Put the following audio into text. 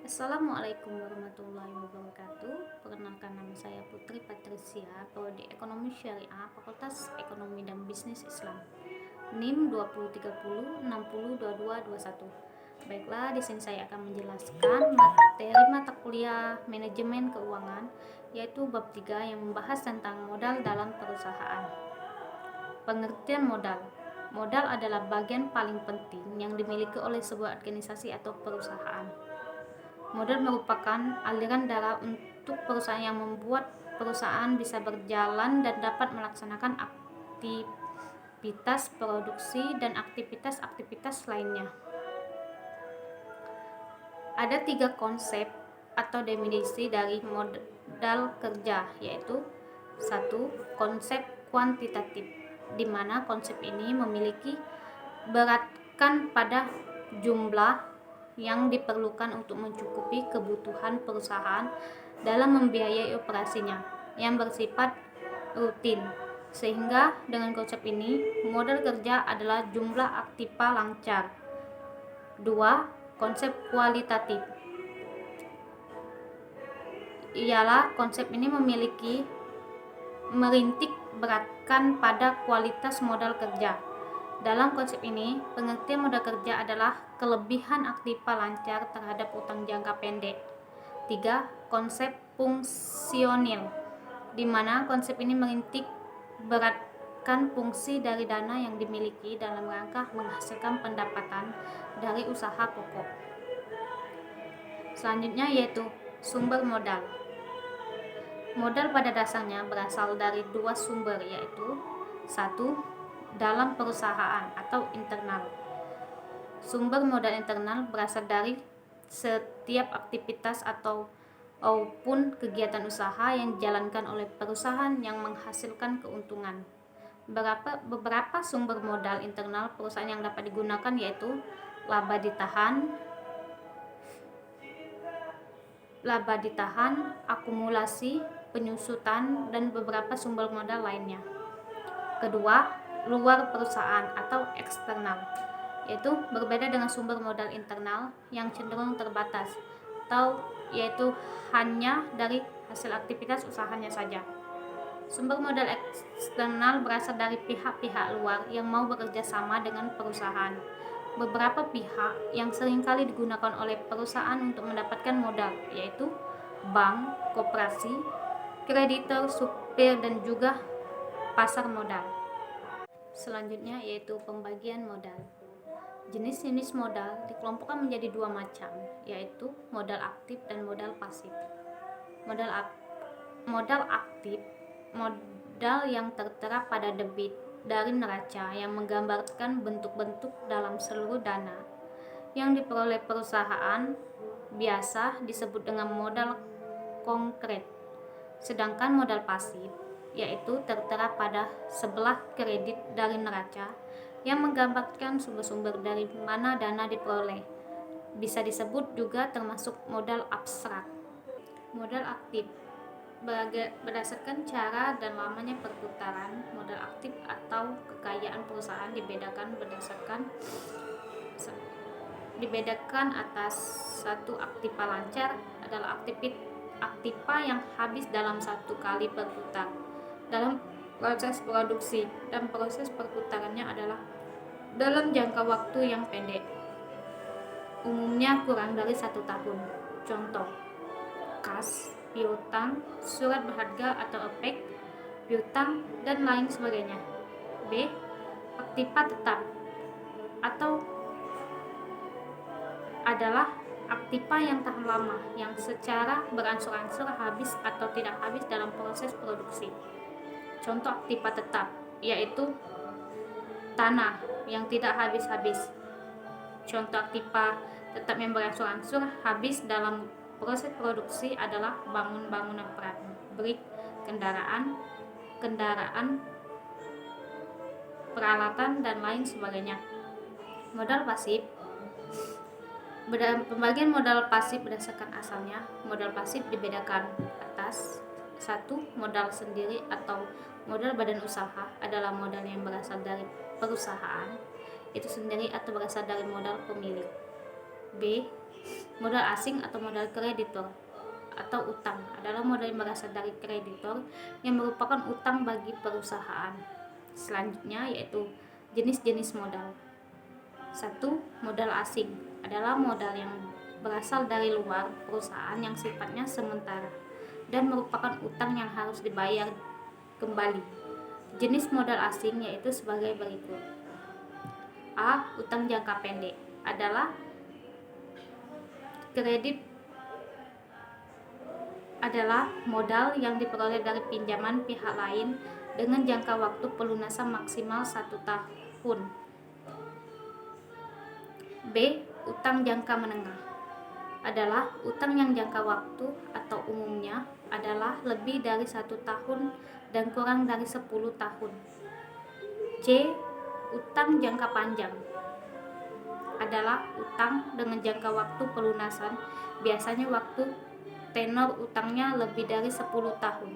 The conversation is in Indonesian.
Assalamualaikum warahmatullahi wabarakatuh. Perkenalkan, nama saya Putri Patricia, Prodi Ekonomi Syariah, Fakultas Ekonomi dan Bisnis Islam. NIM 2030602221. Baiklah, di sini saya akan menjelaskan materi mata kuliah Manajemen Keuangan, yaitu bab 3 yang membahas tentang modal dalam perusahaan. Pengertian modal. Modal adalah bagian paling penting yang dimiliki oleh sebuah organisasi atau perusahaan. Modal merupakan aliran dana untuk perusahaan yang membuat perusahaan bisa berjalan dan dapat melaksanakan aktivitas produksi dan aktivitas-aktivitas lainnya. Ada 3 konsep atau definisi dari modal kerja, yaitu 1. Konsep kuantitatif, di mana konsep ini memiliki beratkan pada jumlah yang diperlukan untuk mencukupi kebutuhan perusahaan dalam membiayai operasinya yang bersifat rutin. Sehingga dengan konsep ini, modal kerja adalah jumlah aktiva lancar. 2. Konsep kualitatif, ialah konsep ini merintik beratkan pada kualitas modal kerja. Dalam konsep ini, pengertian modal kerja adalah kelebihan aktiva lancar terhadap utang jangka pendek. 3. Konsep fungsional, di mana konsep ini merintik beratkan fungsi dari dana yang dimiliki dalam rangka menghasilkan pendapatan dari usaha pokok. Selanjutnya yaitu sumber modal. Modal pada dasarnya berasal dari 2 sumber, yaitu 1. Dalam perusahaan atau internal. Sumber modal internal berasal dari setiap aktivitas ataupun kegiatan usaha yang dijalankan oleh perusahaan yang menghasilkan keuntungan. Beberapa sumber modal internal perusahaan yang dapat digunakan yaitu laba ditahan, akumulasi, penyusutan, dan beberapa sumber modal lainnya. Kedua, luar perusahaan atau eksternal, yaitu berbeda dengan sumber modal internal yang cenderung terbatas yaitu hanya dari hasil aktivitas usahanya saja. Sumber modal eksternal berasal dari pihak-pihak luar yang mau bekerja sama dengan perusahaan. Beberapa pihak yang seringkali digunakan oleh perusahaan untuk mendapatkan modal, yaitu bank, koperasi, kreditor, supir, dan juga pasar modal. Selanjutnya yaitu pembagian modal. Jenis-jenis modal dikelompokkan menjadi 2 macam, yaitu modal aktif dan modal pasif. Modal aktif, modal yang tertera pada debit dari neraca yang menggambarkan bentuk-bentuk dalam seluruh dana yang diperoleh perusahaan, biasa disebut dengan modal konkret. Sedangkan modal pasif yaitu tertera pada sebelah kredit dari neraca yang menggambarkan sumber-sumber dari mana dana diperoleh. Bisa disebut juga termasuk modal abstrak. Modal aktif berdasarkan cara dan lamanya perputaran. Modal aktif atau kekayaan perusahaan dibedakan atas satu aktiva lancar adalah aktiva yang habis dalam satu kali berputar dalam proses produksi, dan proses perputarannya adalah dalam jangka waktu yang pendek, umumnya kurang dari 1 tahun. Contoh: kas, piutang, surat berharga atau efek piutang, dan lain sebagainya. B. Aktiva tetap atau adalah aktiva yang tahan lama, yang secara berangsur-angsur habis atau tidak habis dalam proses produksi. Contoh aktiva tetap yaitu tanah yang tidak habis-habis. Contoh aktiva tetap yang berangsur-angsur habis dalam proses produksi adalah bangunan pabrik, kendaraan, peralatan, dan lain sebagainya. Modal pasif. Pembagian modal pasif berdasarkan asalnya. Modal pasif dibedakan atas 1. Modal sendiri atau modal badan usaha adalah modal yang berasal dari perusahaan itu sendiri atau berasal dari modal pemilik. B. Modal asing atau modal kreditor atau utang adalah modal yang berasal dari kreditor yang merupakan utang bagi perusahaan. Selanjutnya yaitu jenis-jenis modal. 1. Modal asing adalah modal yang berasal dari luar perusahaan yang sifatnya sementara dan merupakan utang yang harus dibayar kembali. Jenis modal asing yaitu sebagai berikut. A. Utang jangka pendek adalah modal yang diperoleh dari pinjaman pihak lain dengan jangka waktu pelunasan maksimal 1 tahun. B. Utang jangka menengah adalah utang yang jangka waktu atau umumnya adalah lebih dari 1 tahun dan kurang dari 10 tahun. C. Utang jangka panjang adalah utang dengan jangka waktu pelunasan, biasanya waktu tenor utangnya lebih dari 10 tahun.